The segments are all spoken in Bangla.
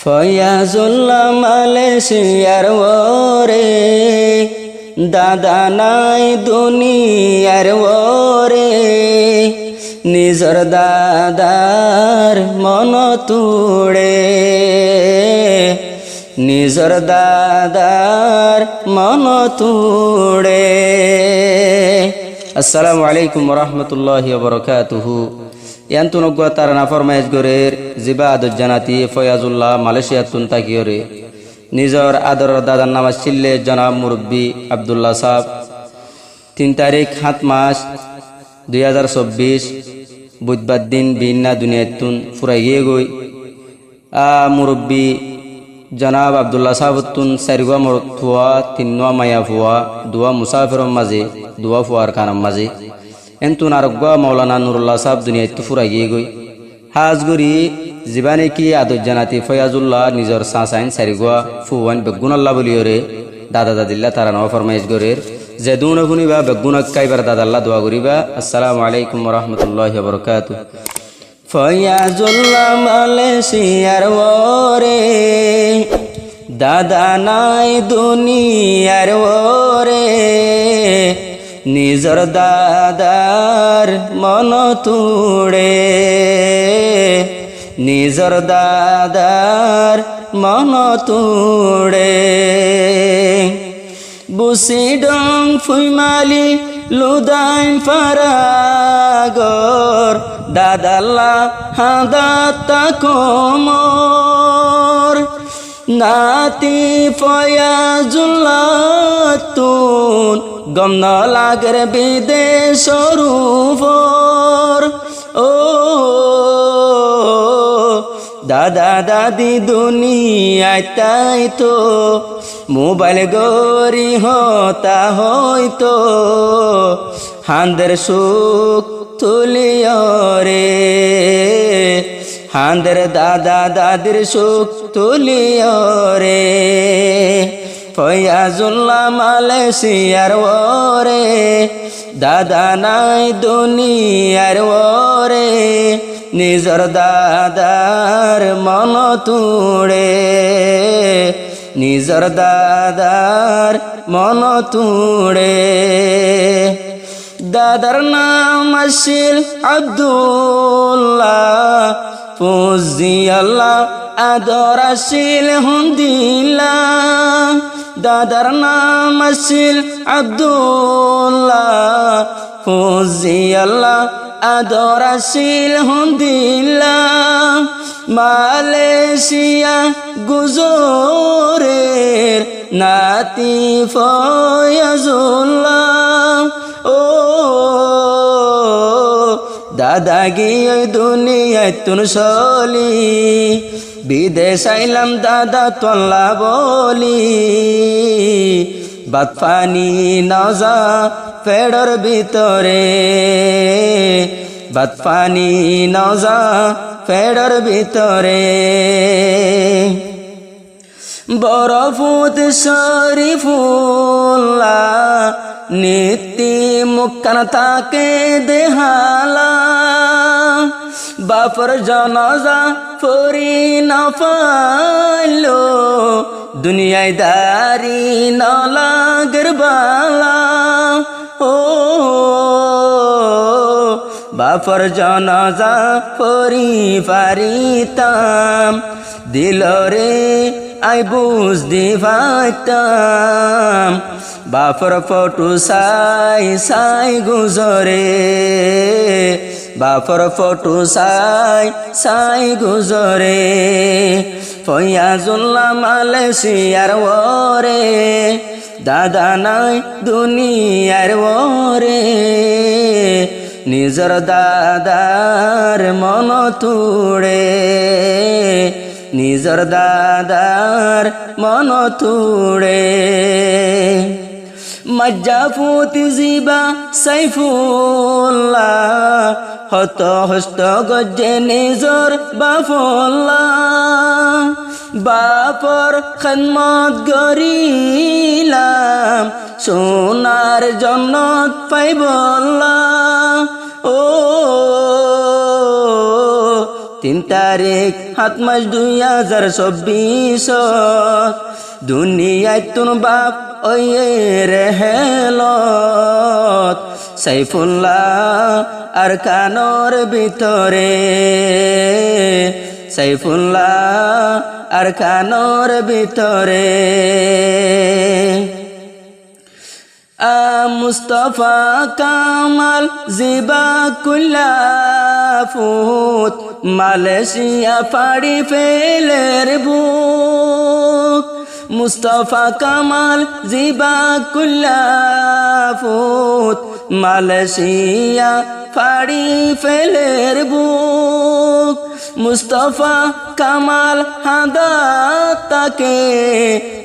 ফয়াজুল্লাহ মালয়েশিয়ার ওরে দাদা নাই দুনিয়ার ওরে নিজর দাদার মন তুড়ে নিজর দাদার মন তুড়ে। আসসালামু আলাইকুম ওরহমতুল্লাহি ওবরকাতুহু। ইয়ান্তুনগ্য তার নাফরমাইজ গরের জিবা আদর জানাতি ফয়াজুল্লাহ মালয়েশিয়াতুন তাকিয়রে নিজর আদর দাদার নাম ছিল্লে জনাব মুরব্বী আবদুল্লাহ সাহ 3 তারিখ 7 মাস 2024 বুধবার দিন বিন্না দুনিয়াতুন ফুরাইয়ে গই মুরব্বী জনাব আবদুল্লাহ সাহবতুন সারিগা মরথুয়া তিন্নোয়া মায়া ফুয়া দুয়া মুসাফিরম মাঝে দুয়া ফুয়ার কানাম মাঝে এন্তুন আরোগ্য মৌলানা নুরুল্লাহ সাহেব দুনিয়াতে ফুরাইয়ে গই হাজগুড়ি জীবানে কি আদর জানাতি ফয়াজুল্লাহ নিজর সাসাইন সারিগা ফুয়ান বেগুনাল্লাহ বলিওরে দাদা দাদিল্লা তারা নওয়া ফরমাইশ গরের যে দুন গুনিবা বেগুন কাইবার দাদাল্লাহ দোয়া করিবা। আসসালামু আলাইকুম ওরহমতুল্লাহি ওবরকাতুহু। ফয়াজুল্লাহ মালয়েশিয়ার ওরে দাদা নাই দুনিয়ার ওরে নিজর দাদার মন তুড়ে নিজর দাদার মন তুড়ে। বুসি ডং ফুইমালি লুদাইন ফারাগর দাদাল্লা হাদাতা কোমর নাতি ফয়াজুল্লাহ তুন গমন লাগের বিদেশ রূপর ও দাদা দাদি দুনিয়ায় তাই তো মোবাইল গরি হতা হইতো হান্দের সুখ তুলিয়রে হান্দের দাদা দাদির সুখ তুলিয়রে। ফয়াজুল্লাহ মালয়েশিয়ার ওরে দাদা নাই দুনিয়ার ওরে নিজর দাদার মন তুড়ে নিজর দাদার মন তুড়ে। দাদার নাম আসিল আব্দুল্লাহ ফুজি আল্লাহ আদর আসিল হুন্দিল্লাহ দাদার নাম আসিল আব্দুল্লাহ ফুজি আল্লাহ আদর আসিল হুন্দিল্লাহ মালয়েশিয়া গুজরের নাতি ফয়াজুল্লাহ ও দাদা গিয়ে দুনিয়ায় তুন চলি বিদেশ আইলাম দাদা তোল্লা বলি বাত পানি নজা পেড়র ভিতরে বাত পানি নজা পেড়র ভিতরে। বরফুত শরীফুল্লাহ নীতি মুক্কান তাকে দেহালা বাপর জনজা ফরি না পাইলো দুনিয়ায় দারি নলাগের বালা ও বাপর জনজা ফরি পারিতাম দিলরে আই বুঝদি পাইতাম বাপর ফটো সাই সাই গুজরে বাপর ফটো সাই সাই গুজরে। ফয়াজুল্লাহ মালয়েশিয়ার ওরে দাদা নাই দুনিয়ার ওরে নিজর দাদার মন তুড়ে নিজর দাদার মন তুড়ে। মজ্জাফুতি জিবা সাইফুল্লাহ হত হস্ত গজ্জে নিজর বাফুল্লাহ বাপর খিদমত গরিলাম সোনার জন্নত পাইবল্লাহ ও 3 তারিখ 7 মাস 2024 দুনিয়ায় তুন বাপ ওই রেহেলত সাইফুল্লাহ আর কানোর ভিতরে সাইফুল্লাহ আর কানোর ভিতরে মুস্তফা কামাল জিবা কুল্লাফুত মালয়েশিয়া ফাড়ি ফেলের বুক মুস্তফা কামাল জিবা কুল্লাফুত মালয়েশিয়া ফাড়ি ফেলের বুক মুস্তফা কামাল হাদাতাকে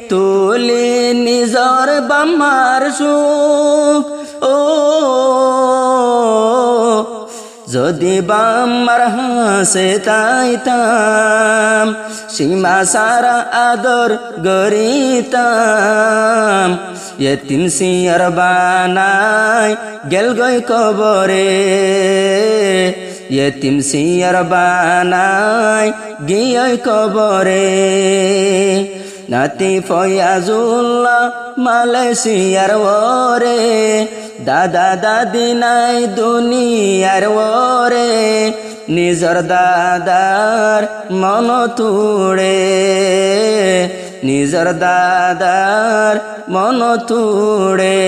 তুলে নিজর বাম্মার সুখ ও যদি বাম্মার হাসে তাইতাম সীমা সারা আদর গরিতাম ইয়তিম সিয়ার বানাই গেল গই কবরে ইয়তিম সিয়ার বানাই গিয়ে কবরে নাতি ফয়াজুল্লাহ মালয়েশিয়ার ওরে দাদা দাদি নাই দুনিয়ার ওরে নিজর দাদার মন তুড়ে নিজর দাদার মন তুড়ে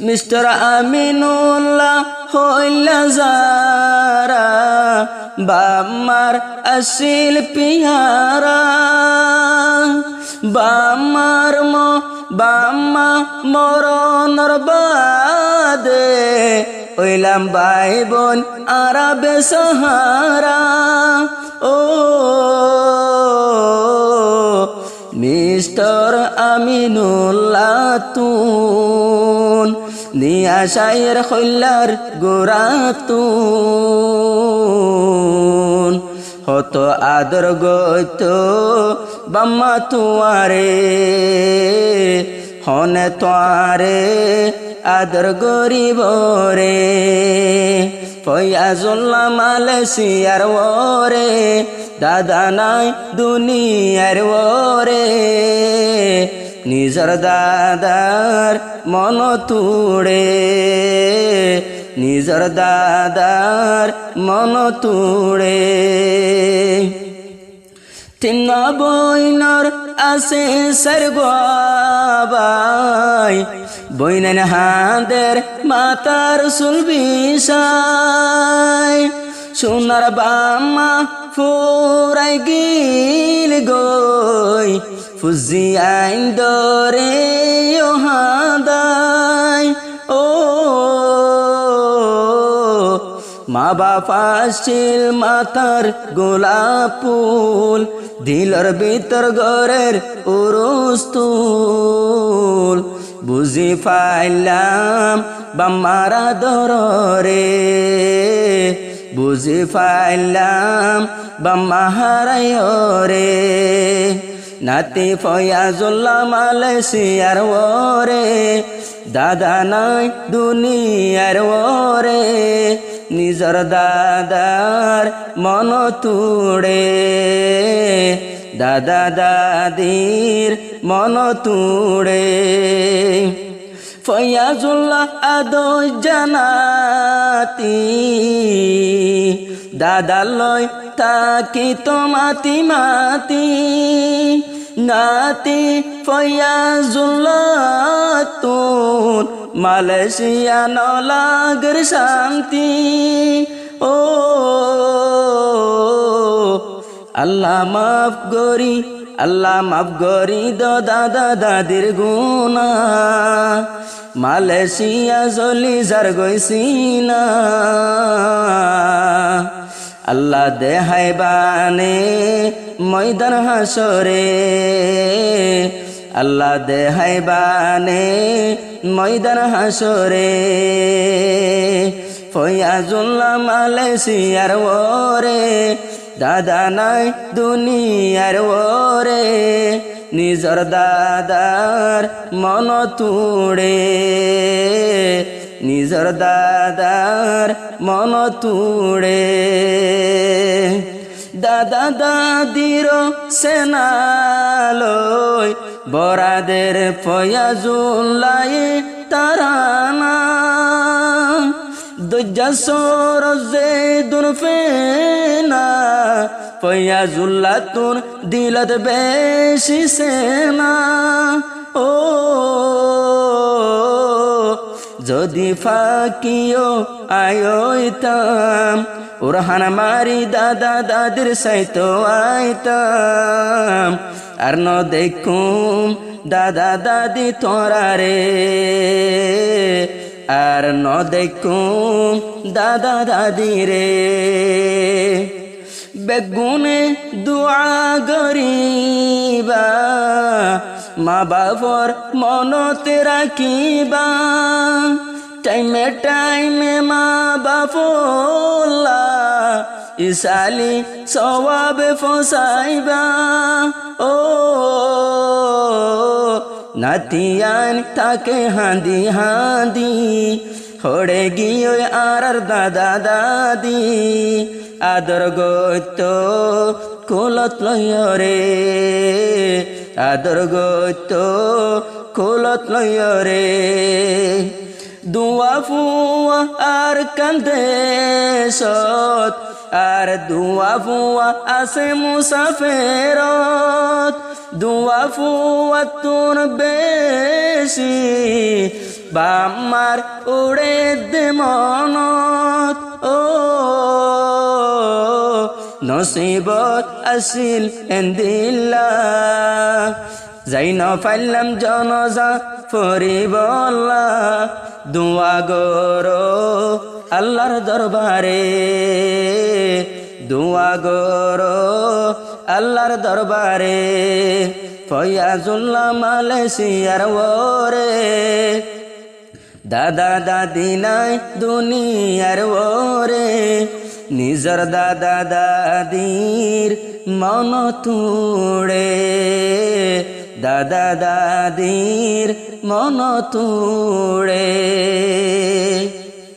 মিস্টার আমিনুল্লাহ হইলা যারা বাম্মার আসিল পিয়ারা বাম্মা মরণর বাদে ওইলাম ভাই বোন আরাবে সাহারা ও মিস্টার আমিনুল্লাহ তুন নিয়া শায়ের খৈলার গোরাতুন হত আদর গত বাম্মা তুয়ারে হনে তোয়ারে আদর গরিব রে ফয়াজুল্লাহ মালয়েশিয়ার ওরে দাদা নাই দুনিয়ার ওরে নিজর দাদার মন তুড়ে নিজর দাদার মন তুড়ে তিন বইনর আছে সরগাবাই বইনেন হাঁদের মাতার সুলবিশাই সোনার বাম্মা ফুরাই গিল গই ফুজি আইন দরে হাদাই ও মা বাপা ছিল মাতার গোলাপ ফুল দিলর ভিতর ঘরের উরুস্তুল বুঝি পাইলাম বাম্মারা দরে বুঝি পাইলাম বাম্মা হারাই রে নাতি ফয়াজুল্লাহ মালয়েশিয়ার ওরে দাদা নাই দুনিয়ার ওরে নিজর দাদার মন তুড়ে দাদা দাদির মন তুড়ে ফয়াজুল্লাহ আদৌ জানাতি দাদা লয় তাকি তো মাতি মাতি নাতি ফয়াজুল্লাহ তুন মালয়েশিয়া নলাগর শান্তি ও আল্লাহ মাফ গরি দো দাদা দাদির গুনা মালয়েশিয়া জলি যার গইছি না আল্লাহ দেহাই বানে ময়দান হাসরে আল্লাহ দেহাই বানে ময়দান হাসরে ফয়াজুল্লাহ মালয়েশিয়ার ওরে দাদা নাই দুনিয়ার ওরে নিজর দাদার মন তুড়ে নিজর দাদার মন তুড়ে দাদা দাদির সেনালয় বরাদের ফয়াজুল্লাই তারানা দজ্জাসর জেদুন ফেনা ফয়াজুল্লাহ তুন দিলত বেশি সেনা ও যদি ফাকিও আয়তাম উরহান মারি দাদা দাদির সাইতো আইতাম আর ন দেখুম দাদা দাদি তোরা রে আর ন দেখুম দাদা দাদি রে বেগুনে দুআ গরিবা মা বাবর মনতে রাখিবা টাইমে টাইমে মা বাপলা ইসালি সওয়াবে ফসাইবা ও নাতিয়ান তাকে হাঁদি হাঁদি হড়ে গিয়ে আর দাদা দাদি আদর গত কোলত লয় রে আদর গত কোলত লয় রে দুয়া ফুয়া আর কান্দে সত আর দুয়া ফুয়া আসে মুসাফেরত দুয়া ফুয়া তোর বেশি বামার উড়ে দে মনত ও নসিবত আসিল এন্দিল্লাহ যাই ন পাইলাম জনজা ফরিবল্লা দুয়া গরো আল্লাহর দরবারে দুয়া গরো আল্লাহর দরবারে ফয়াজুল্লাহ মালয়েশিয়ার ওরে দাদা দাদি নাই দুনিয়ার ওরে নিজর দাদা দাদির মন তুড়ে দাদা দাদির মন তুড়ে